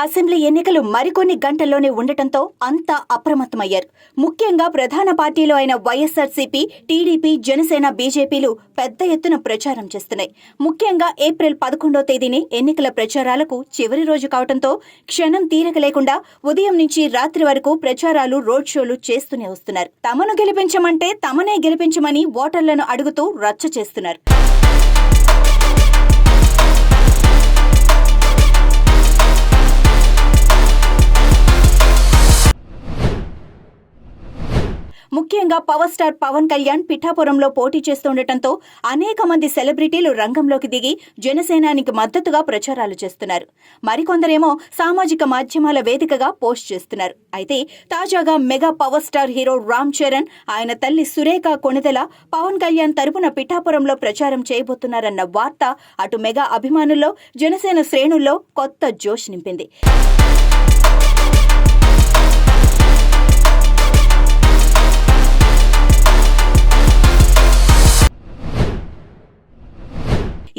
Assembly ఎన్నికలు మరికొన్ని గంటల్లోనే ఉండటంతో అంతా అప్రమత్తమయ్యారు. ముఖ్యంగా ప్రధాన పార్టీలు అయిన వైఎస్ఆర్సీపీ, టీడీపీ, జనసేన, బీజేపీలు పెద్ద ఎత్తున ప్రచారం చేస్తున్నాయి. ముఖ్యంగా ఏప్రిల్ 11వ తేదీనే ఎన్నికల ప్రచారాలకు చివరి రోజు కావడంతో క్షణం తీరిక లేకుండా ఉదయం నుంచి రాత్రి వరకు ప్రచారాలు, రోడ్ షోలు చేస్తూనే వస్తున్నారు. తమను గెలిపించమంటే తమనే గెలిపించమని ఓటర్లను అడుగుతూ రచ్చ చేస్తున్నారు. ముఖ్యంగా పవర్ స్టార్ పవన్ కళ్యాణ్ పిఠాపురంలో పోటీ చేస్తుండటంతో అనేక మంది సెలబ్రిటీలు రంగంలోకి దిగి జనసేనానికి మద్దతుగా ప్రచారాలు చేస్తున్నారు. మరికొందరేమో సామాజిక మాధ్యమాల వేదికగా పోస్ట్ చేస్తున్నారు. అయితే తాజాగా mega power star hero Ram Charan, ఆయన తల్లి సురేఖ కొణిదెల పవన్ కళ్యాణ్ తరపున పిఠాపురంలో ప్రచారం చేయబోతున్నారన్న వార్త అటు మెగా అభిమానుల్లో, జనసేన శ్రేణుల్లో కొత్త జోష్ నింపింది.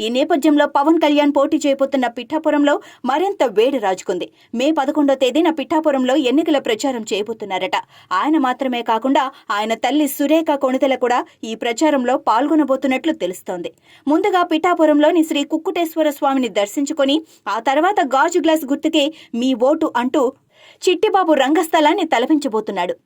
ఈ నేపథ్యంలో పవన్ కళ్యాణ్ పోటీ చేయబోతున్న పిఠాపురంలో మరింత వేడి రాజుకుంది. మే 11వ తేదీన పిఠాపురంలో ఎన్నికల ప్రచారం చేయబోతున్నారట. ఆయన మాత్రమే కాకుండా ఆయన తల్లి సురేఖ కొణిదెల కూడా ఈ ప్రచారంలో పాల్గొనబోతున్నట్లు తెలుస్తోంది. ముందుగా పిఠాపురంలోని శ్రీ కుక్కుటేశ్వర స్వామిని దర్శించుకొని ఆ తర్వాత గాజు గ్లాస్ గుర్తుకే మీ ఓటు అంటూ చిట్టిబాబు రంగస్థలాన్ని తలపించబోతున్నాడు.